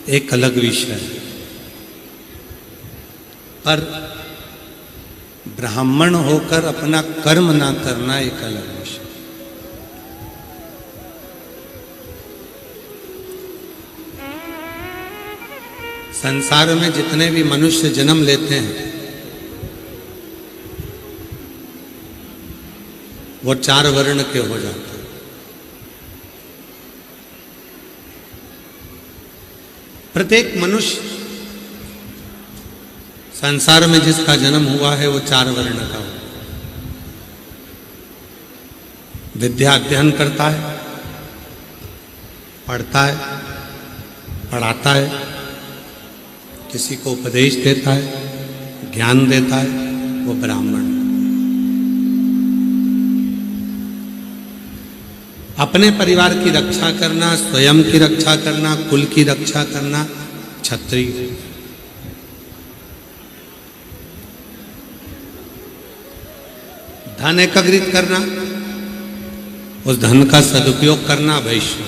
एक अलग विषय है, पर ब्राह्मण होकर अपना कर्म ना करना एक अलग विषय। संसार में जितने भी मनुष्य जन्म लेते हैं वो 4 वर्ण के हो जाते हैं। प्रत्येक मनुष्य संसार में जिसका जन्म हुआ है वो 4 वर्ण का हो। विद्या अध्ययन करता है, पढ़ता है, पढ़ाता है, किसी को उपदेश देता है, ज्ञान देता है, वो ब्राह्मण है। अपने परिवार की रक्षा करना, स्वयं की रक्षा करना, कुल की रक्षा करना क्षत्रिय। धन एकत्रित करना, उस धन का सदुपयोग करना वैश्य।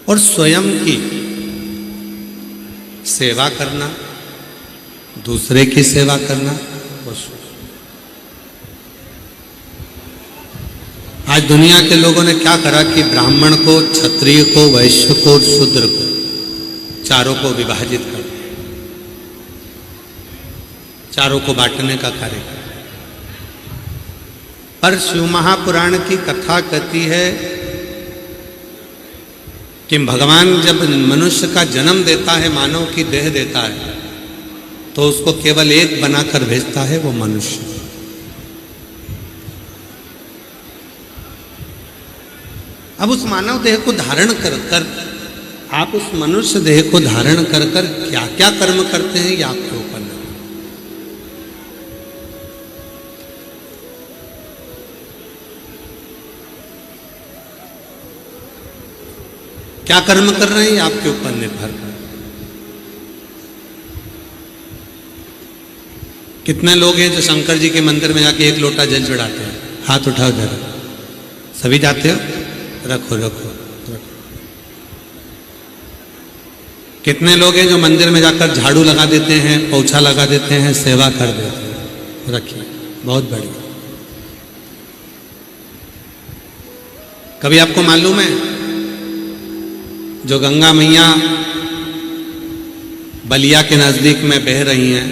और स्वयं की सेवा करना, दूसरे की सेवा करना वो शूद्र। आज दुनिया के लोगों ने क्या करा कि ब्राह्मण को, क्षत्रिय को, वैश्य को और शूद्र को, 4 को विभाजित कर दिया, 4 को बांटने का कार्य किया। पर शिव महापुराण की कथा कहती है कि भगवान जब मनुष्य का जन्म देता है, मानव की देह देता है, तो उसको केवल एक बनाकर भेजता है, वो मनुष्य। अब उस मानव देह को धारण कर कर आप उस मनुष्य देह को धारण कर कर क्या क्या कर्म करते हैं, ये आपके ऊपर नहीं। क्या कर्म कर रहे हैं ये आपके ऊपर निर्भर कर। कितने लोग हैं जो शंकर जी के मंदिर में जाके 1 लोटा जल चढ़ाते हैं? हाथ उठाओ जरा। सभी जाते हो? रखो रखो रखो। कितने लोग हैं जो मंदिर में जाकर झाड़ू लगा देते हैं, पोछा लगा देते हैं, सेवा कर देते हैं? रखिए, बहुत बढ़िया। कभी आपको मालूम है जो गंगा मैया बलिया के नजदीक में बह रही हैं,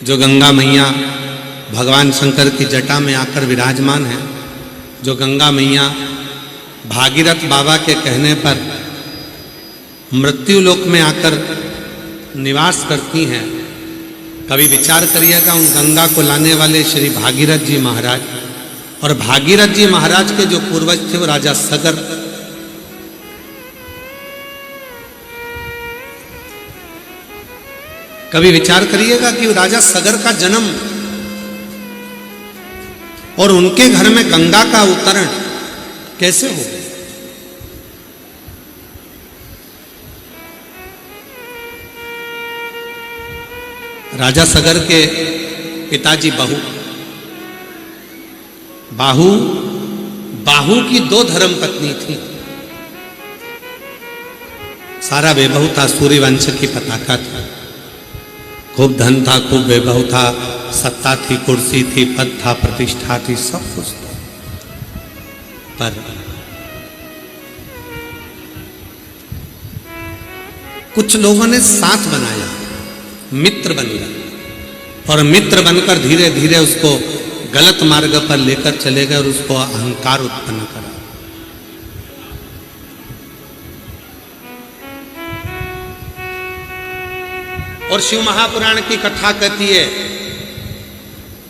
जो गंगा मैया भगवान शंकर की जटा में आकर विराजमान है, जो गंगा मैया भागीरथ बाबा के कहने पर मृत्यु लोक में आकर निवास करती हैं। कभी विचार करिएगा उन गंगा को लाने वाले श्री भागीरथ जी महाराज, और भागीरथ जी महाराज के जो पूर्वज थे वो राजा सगर। कभी विचार करिएगा कि राजा सगर का जन्म और उनके घर में गंगा का अवतरण कैसे हो गया। राजा सगर के पिताजी बाहु की 2 धर्म पत्नी थी। सारा वैभव था, सूर्यवंश की पताका था, खूब धन था, खूब वैभव था, सत्ता थी, कुर्सी थी, पद था, प्रतिष्ठा थी, सब कुछ था। पर कुछ लोगों ने साथ बनाया, मित्र बन गया, और मित्र बनकर धीरे धीरे उसको गलत मार्ग पर लेकर चले गए और उसको अहंकार उत्पन्न करा। और शिव महापुराण की कथा कहती है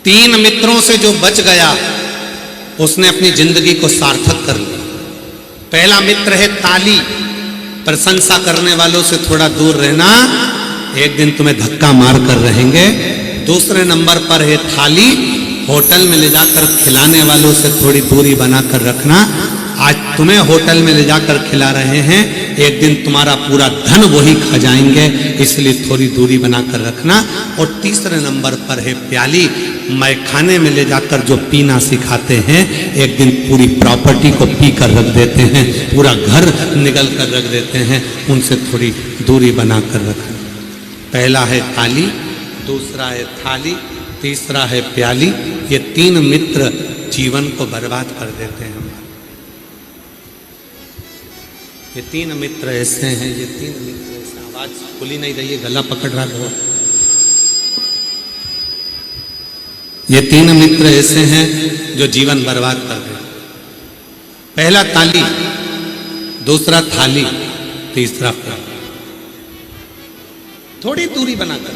3 मित्रों से जो बच गया उसने अपनी जिंदगी को सार्थक कर लिया। पहला मित्र है ताली, प्रशंसा करने वालों से थोड़ा दूर रहना, एक दिन तुम्हें धक्का मार कर रहेंगे। दूसरे नंबर पर है थाली, होटल में ले जाकर खिलाने वालों से थोड़ी दूरी बनाकर रखना। आज तुम्हें होटल में ले जाकर खिला रहे हैं, एक दिन तुम्हारा पूरा धन वही खा जाएंगे, इसलिए थोड़ी दूरी बनाकर रखना। और तीसरे नंबर पर है प्याली। मैं खाने में ले जाकर जो पीना सिखाते हैं, एक दिन पूरी प्रॉपर्टी को पी कर रख देते हैं, पूरा घर निगल कर रख देते हैं। उनसे थोड़ी दूरी बनाकर रखना। पहला है ताली, दूसरा है थाली, तीसरा है प्याली। ये तीन मित्र जीवन को बर्बाद कर देते हैं। ये तीन मित्र ऐसे हैं, ये तीन मित्र ऐसे। आवाज खुली नहीं रही है, गला पकड़ रहा है। ये तीन मित्र ऐसे हैं जो जीवन बर्बाद कर देते हैं। पहला ताली, दूसरा थाली, तीसरा प्याली। थोड़ी दूरी बनाकर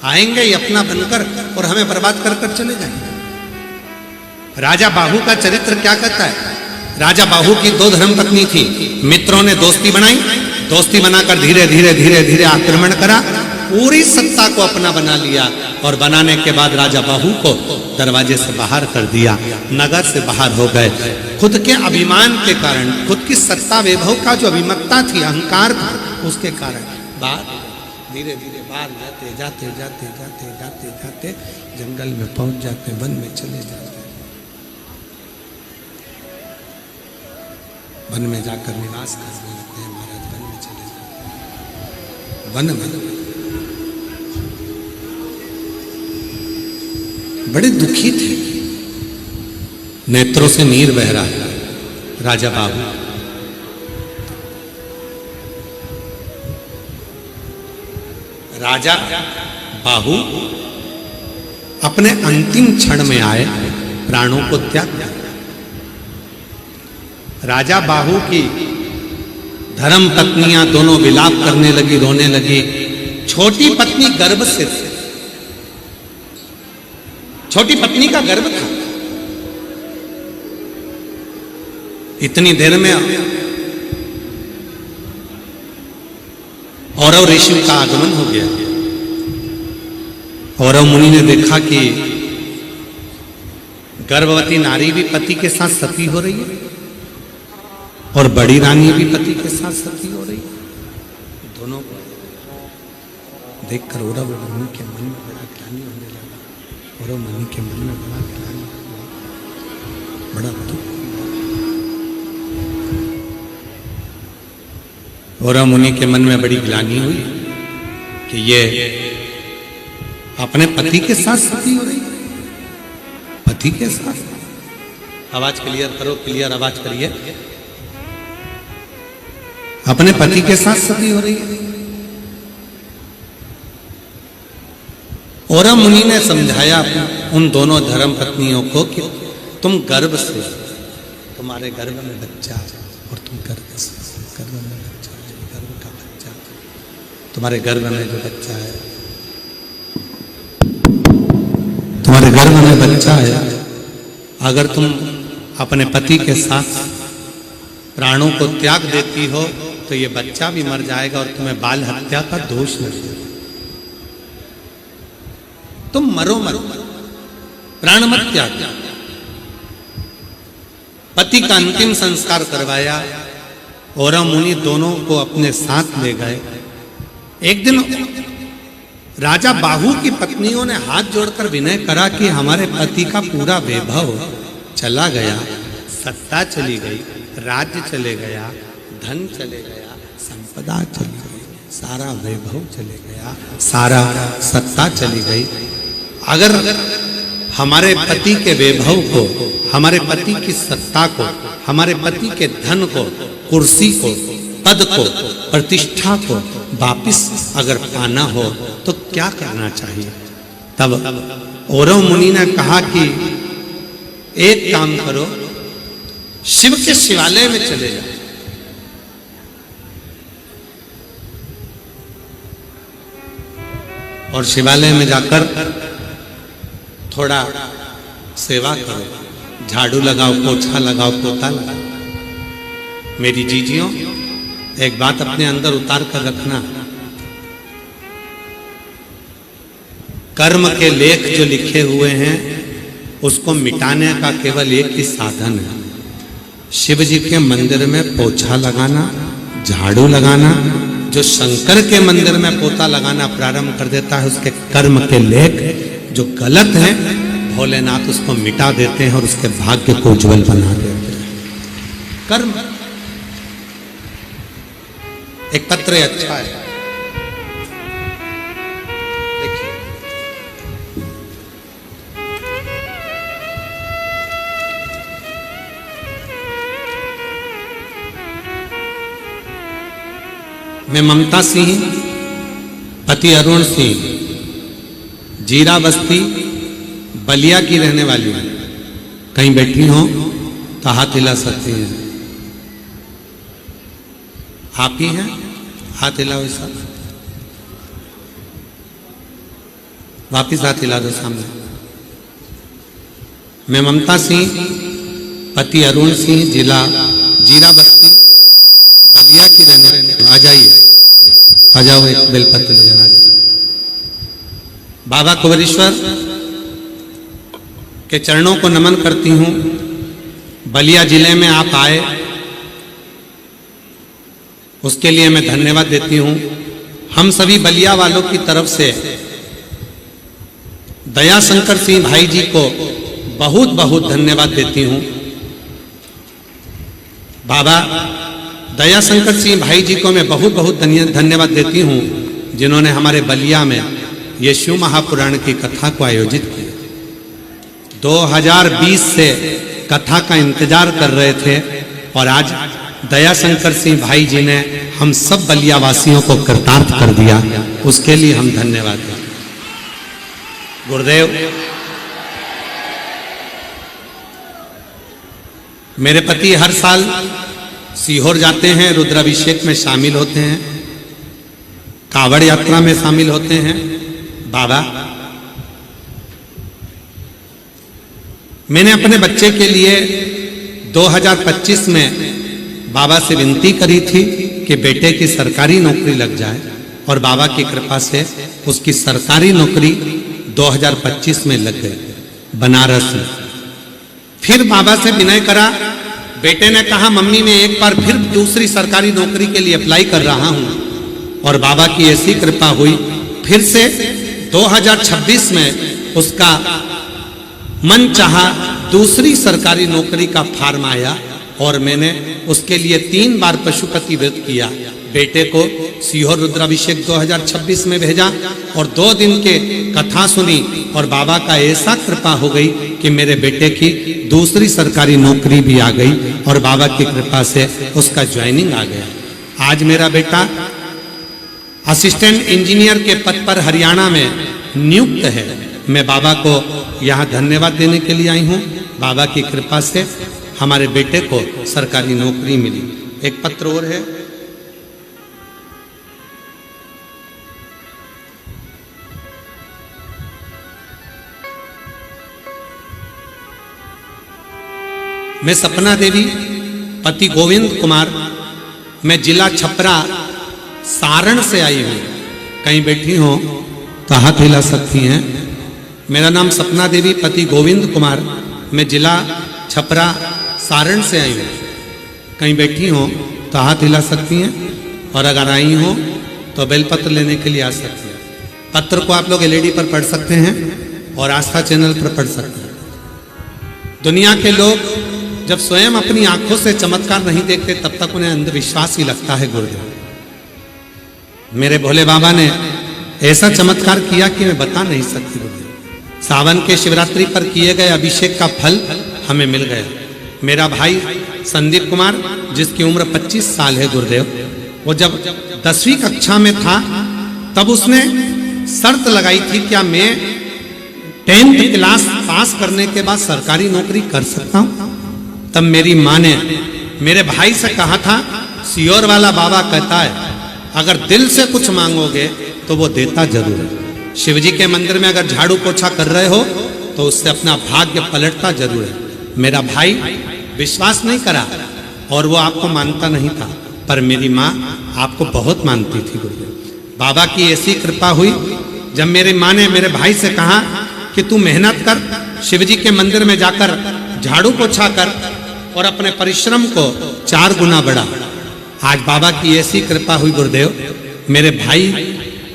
आएंगे ये अपना बनकर और हमें बर्बाद कर कर चले जाएंगे। राजा बाहु का चरित्र क्या कहता है? राजा बाहु की दो धर्मपत्नी थी। मित्रों ने दोस्ती बनाई, दोस्ती बनाकर धीरे धीरे धीरे धीरे आक्रमण करा, पूरी सत्ता को अपना बना लिया। और बनाने के बाद राजा बाहु को दरवाजे से बाहर कर दिया, नगर से बाहर हो गए। खुद के अभिमान के कारण, खुद की सत्ता वैभव का जो अभिमत्ता थी, अहंकार था, उसके कारण बाहर धीरे धीरे बाहर जाते जाते जाते जाते जाते जाते जंगल में पहुंच जाते, वन में चले जाते। वन में जाकर निवास करने लगते हैं। महाराज वन में चले जाते, वन में बड़े दुखी थे, नेत्रों से नीर बह रहा है। राजा बाहु राजा बाहु अपने अंतिम क्षण में आए, प्राणों को त्याग दिया। राजा बाहु की धर्म पत्नियां दोनों विलाप करने लगी, रोने लगी। छोटी पत्नी गर्भ से, छोटी पत्नी का गर्भ था। इतनी देर में औरव ऋषि का आगमन हो गया। औरव मुनि ने देखा कि गर्भवती नारी भी पति के साथ सती हो रही है और बड़ी रानी भी पति के साथ सती हो रही है। दोनों को देखकर औरव मुनि के मन में बड़ा ग्लानि होने लगा। औरव मुनि के मन में बड़ा ग्लानि, बड़ा दुख। औरव मुनि के मन में बड़ी ग्लानि हुई कि ये अपने पति के साथ सती हो रही है। पति के साथ, आवाज क्लियर करो, क्लियर आवाज करिए। अपने पति के साथ सती हो रही है। औरव मुनि ने समझाया उन दोनों धर्म पत्नियों को कि तुम गर्भ से, तुम्हारे गर्भ में बच्चा और तुम गर्भ से, गर्भ में बच्चा, गर्भ का बच्चा, तुम्हारे गर्भ में जो बच्चा है, तुम्हारे गर्भ में बच्चा है, अगर तुम अपने पति के साथ प्राणों को त्याग देती हो तो ये बच्चा भी मर जाएगा और तुम्हें बाल हत्या का दोष लगेगा। तुम मरो मरो, प्राण मत त्याग। पति का अंतिम संस्कार करवाया। औरव मुनि दोनों को अपने साथ ले गए। एक दिन राजा बाहु की पत्नियों ने हाथ जोड़कर विनय करा कि हमारे पति का पूरा वैभव चला गया, सत्ता चली गई, राज्य चले गया, धन चले गया, संपदा चली गई, सारा वैभव चले गया, सारा सत्ता चली गई। अगर हमारे पति के वैभव को, हमारे पति की सत्ता को, हमारे पति के धन को, कुर्सी को, पद को, प्रतिष्ठा को वापिस अगर पाना हो तो क्या करना चाहिए? तब औरव मुनि ने कहा कि एक काम करो, शिव के शिवालय में चले जाओ। और शिवालय में जाकर थोड़ा सेवा करो, झाड़ू लगाओ, पोछा लगाओ, पोता लगाओ। मेरी जीजियों, एक बात अपने अंदर उतार कर रखना, कर्म के लेख जो लिखे हुए हैं उसको मिटाने का केवल एक ही साधन है, शिव जी के मंदिर में पोछा लगाना, झाड़ू लगाना, जो शंकर के मंदिर में पोता लगाना प्रारंभ कर देता है, उसके कर्म के लेख जो गलत हैं, भोलेनाथ उसको मिटा देते हैं और उसके भाग्य को उज्जवल बना देते हैं। कर्म एक पत्र अच्छा है, देखिए मैं ममता सिंह, पति अरुण सिंह, जीरा बस्ती बलिया की रहने वाली हूं। कहीं बैठी हो तो हाथ हिला सकती हैं। आप ही हैं? हाथ हिलाओ इस साथ, वापिस हाथ हिला दो सामने। मैं ममता सिंह, पति अरुण सिंह, जिला जीरा बस्ती बलिया की रहने। आ जाइए, आ जाओ, एक बेलपत्र ले जाना। बाबा कुंवरेश्वर के चरणों को नमन करती हूं। बलिया जिले में आप आए, उसके लिए मैं धन्यवाद देती हूं। हम सभी बलिया वालों की तरफ से दयाशंकर सिंह भाई जी को बहुत बहुत धन्यवाद देती हूं। बाबा दयाशंकर सिंह भाई जी को मैं बहुत बहुत धन्यवाद देती हूं, जिन्होंने हमारे बलिया में ये शिव महापुराण की कथा को आयोजित किया। 2020 से कथा का इंतजार कर रहे थे और आज दयाशंकर सिंह भाई जी ने हम सब बलिया वासियों को कृतार्थ कर दिया, उसके लिए हम धन्यवाद दें। गुरुदेव, मेरे पति हर साल सीहोर जाते हैं, रुद्राभिषेक में शामिल होते हैं, कावड़ यात्रा में शामिल होते हैं। बाबा, मैंने अपने बच्चे के लिए 2025 में बाबा से विनती करी थी कि बेटे की सरकारी नौकरी लग जाए, और बाबा की कृपा से उसकी सरकारी नौकरी 2025 में लग गई बनारस में। फिर बाबा से विनय करा, बेटे ने कहा मम्मी मैं एक बार फिर दूसरी सरकारी नौकरी के लिए अप्लाई कर रहा हूं, और बाबा की ऐसी कृपा हुई, फिर से 2026 में उसका मन चाहा दूसरी सरकारी नौकरी का फॉर्म आया, और मैंने उसके लिए 3 बार पशुपति व्रत किया। बेटे को सीहोर रुद्राभिषेक 2026 में भेजा और 2 दिन के कथा सुनी, और बाबा का ऐसा कृपा हो गई कि मेरे बेटे की दूसरी सरकारी नौकरी भी आ गई, और बाबा की कृपा से उसका ज्वाइनिंग आ गया। आज मेरा बेटा असिस्टेंट इंजीनियर के पद पर हरियाणा में नियुक्त है। मैं बाबा को यहाँ धन्यवाद देने के लिए आई हूँ। बाबा की कृपा से हमारे बेटे को सरकारी नौकरी मिली। एक पत्र और है, मैं सपना देवी, पति गोविंद कुमार, मैं जिला छपरा सारण से आई हूँ। कहीं बैठी हो तो हाथ हिला सकती हैं। मेरा नाम सपना देवी, पति गोविंद कुमार, मैं जिला छपरा सारण से आई हूँ। कहीं बैठी हो तो हाथ हिला सकती हैं, और अगर आई हो तो बेलपत्र लेने के लिए आ सकती हैं। पत्र को आप लोग LED पर पढ़ सकते हैं और आस्था चैनल पर पढ़ सकते हैं। दुनिया के लोग जब स्वयं अपनी आंखों से चमत्कार नहीं देखते, तब तक उन्हें अंधविश्वास ही लगता है। गुरुदेव, मेरे भोले बाबा ने ऐसा चमत्कार किया कि मैं बता नहीं सकती। गुरुदेव, सावन के शिवरात्रि पर किए गए अभिषेक का फल हमें मिल गया। मेरा भाई संदीप कुमार, जिसकी उम्र 25 साल है, गुरुदेव, वो जब 10वीं कक्षा में था तब उसने शर्त लगाई थी, क्या मैं 10th क्लास पास करने के बाद सरकारी नौकरी कर सकता हूं? तब मेरी माँ ने मेरे भाई से कहा था, सीहोर वाला बाबा कहता है अगर दिल से कुछ मांगोगे तो वो देता जरूर है। शिवजी के मंदिर में अगर झाड़ू पोछा कर रहे हो तो उससे अपना भाग्य पलटता जरूर है। मेरा भाई विश्वास नहीं करा और वो आपको मानता नहीं था, पर मेरी माँ आपको बहुत मानती थी। गुरुदेव, बाबा की ऐसी कृपा हुई, जब मेरी माँ ने मेरे भाई से कहा कि तू मेहनत कर, शिवजी के मंदिर में जाकर झाड़ू पोछा कर, और अपने परिश्रम को 4 गुना बढ़ा। आज बाबा की ऐसी कृपा हुई गुरुदेव, मेरे भाई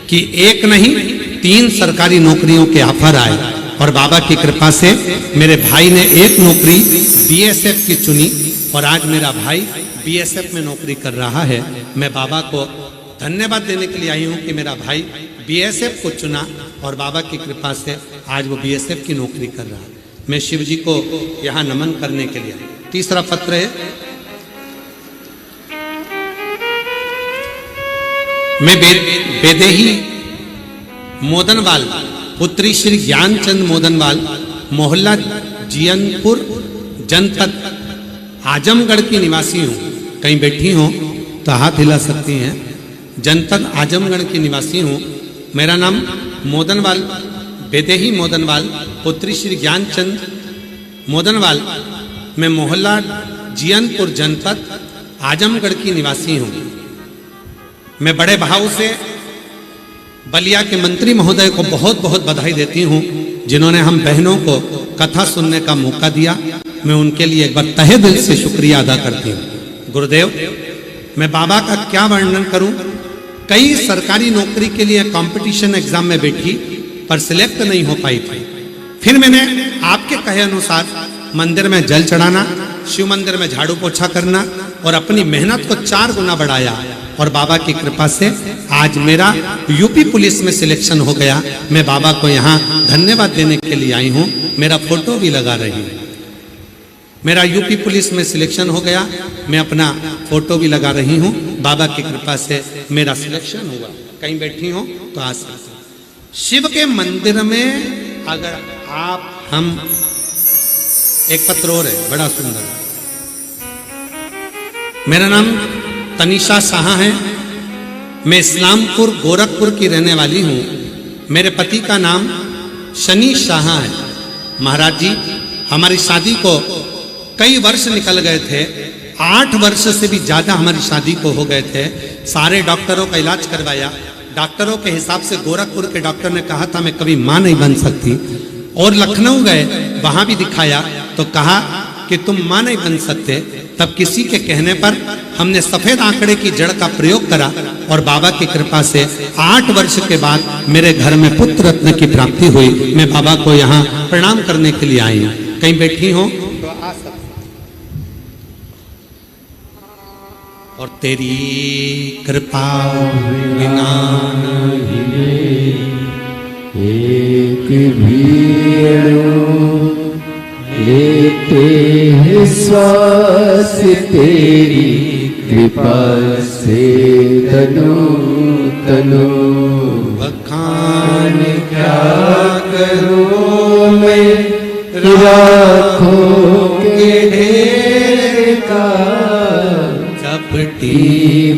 की एक नहीं 3 सरकारी नौकरियों के ऑफर आए और बाबा की कृपा से मेरे भाई ने एक नौकरी बीएसएफ की चुनी और आज मेरा भाई बीएसएफ में नौकरी कर रहा है। मैं बाबा को धन्यवाद देने के लिए आई हूँ कि मेरा भाई बीएसएफ को चुना और बाबा की कृपा से आज वो बीएसएफ की नौकरी कर रहा है। मैं शिव जी को यहाँ नमन करने के लिए आई। तीसरा पत्र है, मैं बेदेही मोदनवाल पुत्री श्री ज्ञानचंद मोदनवाल मोहल्ला जियनपुर जनपद आजमगढ़ की निवासी हूँ। कहीं बैठी हो तो हाथ हिला सकती हैं। जनपद आजमगढ़ की निवासी हूँ। मेरा नाम मोदनवाल बेदेही मोदनवाल पुत्री श्री ज्ञानचंद मोदनवाल, मैं मोहल्ला जियनपुर जनपद आजमगढ़ की निवासी हूँ। मैं बड़े भाव से बलिया के मंत्री महोदय को बहुत बहुत बधाई देती हूँ जिन्होंने हम बहनों को कथा सुनने का मौका दिया। मैं उनके लिए एक बार तहे दिल से शुक्रिया अदा करती हूँ। गुरुदेव, मैं बाबा का क्या वर्णन करूं। कई सरकारी नौकरी के लिए कंपटीशन एग्जाम में बैठी पर सिलेक्ट नहीं हो पाई थी। फिर मैंने आपके कहे अनुसार मंदिर में जल चढ़ाना, शिव मंदिर में झाड़ू पोछा करना और अपनी मेहनत को 4 गुना बढ़ाया और बाबा की कृपा से आज मेरा यूपी पुलिस में सिलेक्शन हो गया। मैं बाबा को यहाँ धन्यवाद देने के लिए आई हूँ। मेरा फोटो भी लगा रही हूँ। मेरा यूपी पुलिस में सिलेक्शन हो गया। मैं अपना फोटो भी लगा रही हूँ। बाबा की कृपा से मेरा सिलेक्शन हुआ। कहीं बैठी हो तो आ सकते। शिव के मंदिर में अगर आप हम एक पत्र और है बड़ा सुंदर। मेरा नाम तनिषा शाह है। मैं इस्लामपुर गोरखपुर की रहने वाली हूँ। मेरे पति का नाम शनि शाह है। महाराज जी, हमारी शादी को कई वर्ष निकल गए थे। 8 वर्ष से भी ज्यादा हमारी शादी को हो गए थे। सारे डॉक्टरों का इलाज करवाया। डॉक्टरों के हिसाब से गोरखपुर के डॉक्टर ने कहा था मैं कभी मां नहीं बन सकती। और लखनऊ गए, वहां भी दिखाया तो कहा कि तुम मां नहीं बन सकते। तब किसी के कहने पर हमने सफेद आंकड़े की जड़ का प्रयोग करा और बाबा की कृपा से 8 वर्ष के बाद मेरे घर में पुत्र रत्न की प्राप्ति हुई। मैं बाबा को यहाँ प्रणाम करने के लिए आई हूँ। कहीं बैठी हो तो आ सकते। और तेरी कृपा बिना एक भी लेते हैं श्वास तेरी कृपा से तनु तनु। बखान क्या करूं मैं लाखों के ढेर का चपटी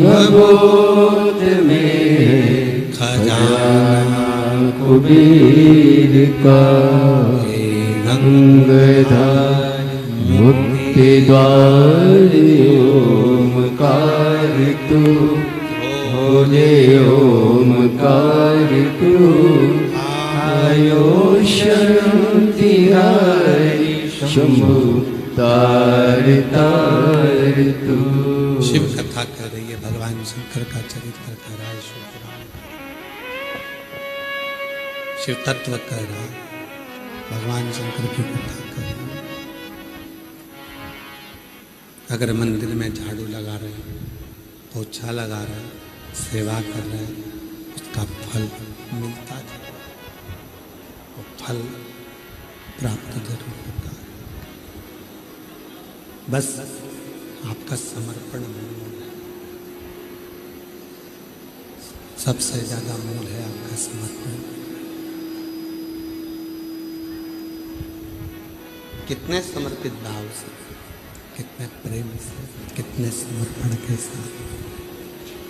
भगोद में खजाना कुबेर का गंगधार मुक्ति द्वार ओमकार तू भोले ओमकार तू आयो शरण तिहारी शंभु तार तार तू। शिव कथा कर रही है। भगवान शंकर का चरित्र कर रहा है। शिव तत्व कर रहा है। भगवान शंकर की कथा कर रहा है। अगर मंदिर में झाड़ू लगा रहे हैं, पोछा लगा रहे हैं, सेवा कर रहे हैं, उसका फल मिलता है। वो फल प्राप्त जरूर होगा। बस आपका समर्पण मूल है। सबसे ज्यादा मूल है आपका समर्पण। कितने समर्पित भाव से, कितने प्रेम से, कितने समर्पण के साथ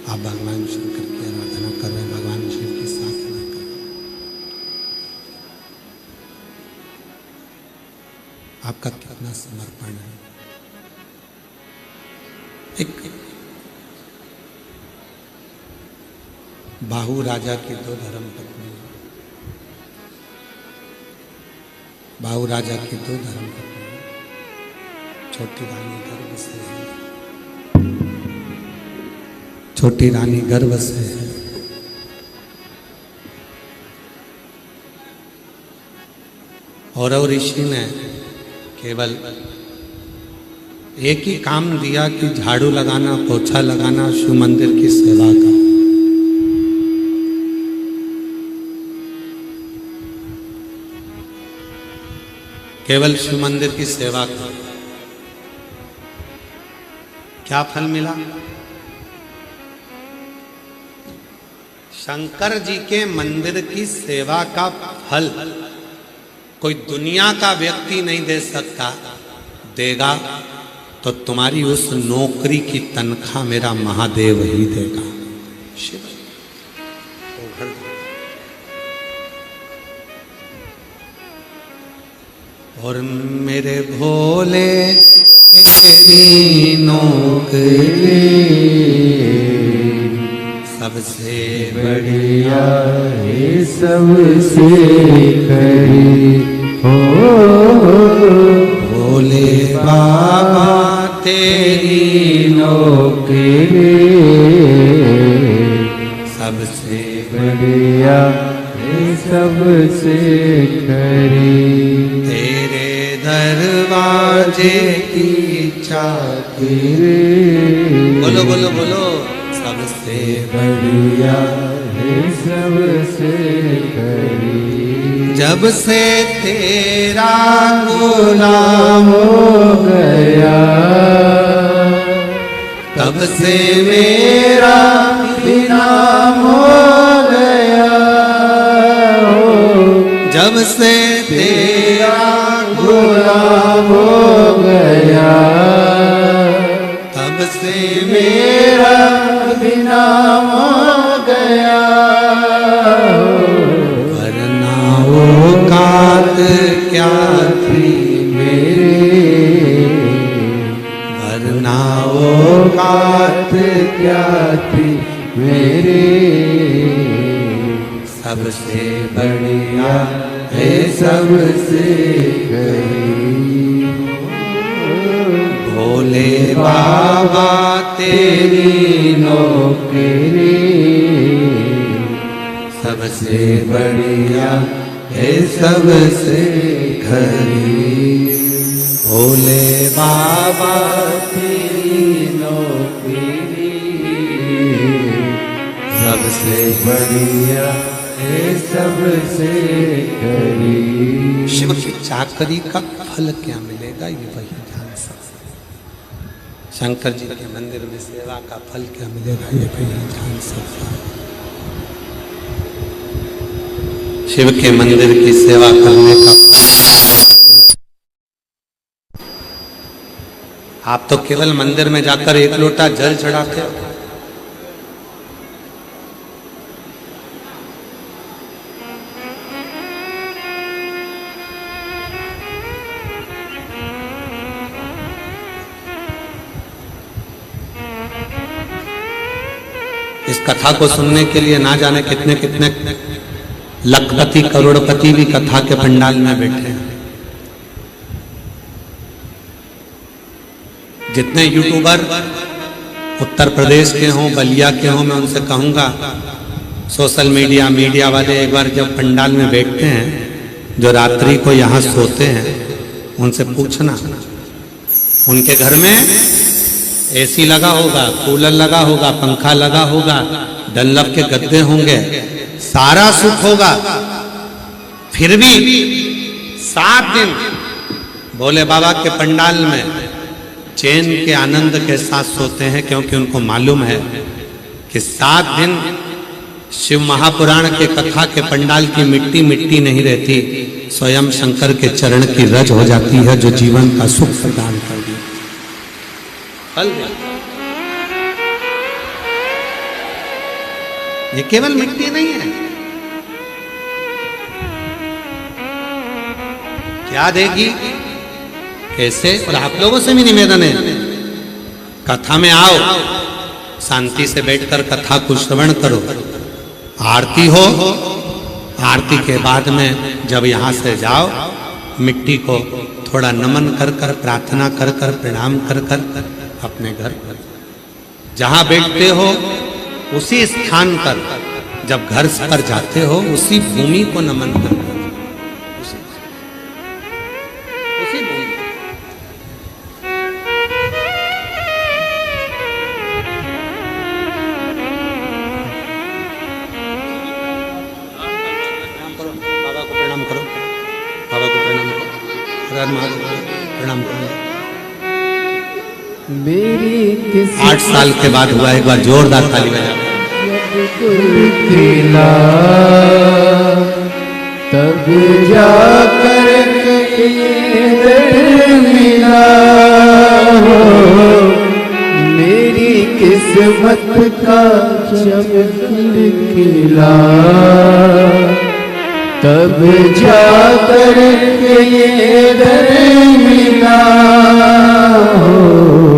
आप भगवान शंकर की आराधना कर रहे हैं, भगवान शिव की साधना कर रहे हैं। आपका कितना समर्पण है। एक बाहु राजा की 2 धर्मपत्नी, बाहु राजा की 2 धर्मपत्नी, छोटी रानी गर्भ से है, छोटी रानी गर्भ से है। और ऋषि ने केवल एक ही काम दिया कि झाड़ू लगाना, पोछा लगाना, शिव मंदिर की सेवा का। केवल शिव मंदिर की सेवा का क्या फल मिला? शंकर जी के मंदिर की सेवा का फल कोई दुनिया का व्यक्ति नहीं दे सकता। देगा तो तुम्हारी उस नौकरी की तनख्वाह मेरा महादेव ही देगा। शिव और मेरे भोले तेरी नौकरी सबसे बढ़िया है, सबसे खरी हो। भोले बाबा तेरी नौकरी सबसे बढ़िया है, सबसे खरी। तेरे दरवाजे की चाबी, बोलो बोलो बोलो, सबसे बढ़िया है, सबसे खरी। जब से तेरा गुलाम हो गया, तब से मेरा इनाम हो गया। जब से तेरा गुलाम हो गया, तब से मेरा इनाम हो गया। वरना औकात क्या थी मेरे, वरना औकात क्या थी मेरे। सबसे बढ़िया है, सबसे गरीब। भोले बाबा तेरी नौकरी सबसे बढ़िया है, सबसे गरीब। भोले बाबा तेरी नौकरी सबसे बढ़िया है, सबसे गरीब। शिव की चाकरी का फल क्या मिलेगा ये वही जान सकते। शंकर जी के मंदिर में सेवा का फल क्या मिलेगा ये वही जान सकता। शिव के मंदिर की सेवा करने का फल आप तो केवल मंदिर में जाकर एक लोटा जल चढ़ाते हो। इस कथा को सुनने के लिए ना जाने कितने कितने लखपति करोड़पति भी कथा के पंडाल में बैठे हैं। जितने यूट्यूबर उत्तर प्रदेश के हों, बलिया के हों, मैं उनसे कहूंगा सोशल मीडिया वाले एक बार जब पंडाल में बैठते हैं, जो रात्रि को यहाँ सोते हैं, उनसे पूछना उनके घर में एसी लगा होगा, कूलर लगा होगा, पंखा लगा होगा, डनलप के गद्दे होंगे, सारा सुख होगा, फिर भी 7 दिन भोले बाबा के पंडाल में चैन के आनंद के साथ सोते हैं, क्योंकि उनको मालूम है कि 7 दिन शिव महापुराण के कथा के पंडाल की मिट्टी मिट्टी नहीं रहती, स्वयं शंकर के चरण की रज हो जाती है, जो जीवन का सुख प्रदान कर दी। ये केवल मिट्टी नहीं है, क्या देगी, कैसे? और आप लोगों से भी निवेदन है, कथा में आओ, शांति से बैठकर कथा को श्रवण करो, आरती हो, आरती के बाद में जब यहां से जाओ, मिट्टी को थोड़ा नमन कर कर, प्रार्थना कर कर, प्रणाम कर कर अपने घर पर जहां बैठते हो उसी स्थान पर, जब घर पर जाते हो उसी भूमि को नमन कर, उसी भूमि। बाबा को प्रणाम करो, बाबा को प्रणाम करो, हर हर महादेव प्रणाम करो। मेरी 8 साल के बाद हुआ, एक बार जोरदार ताली बजा। खिला तब जाकर मिला हो, मेरी किस्मत का जब खिला तब जाकर ये दर मिला हो।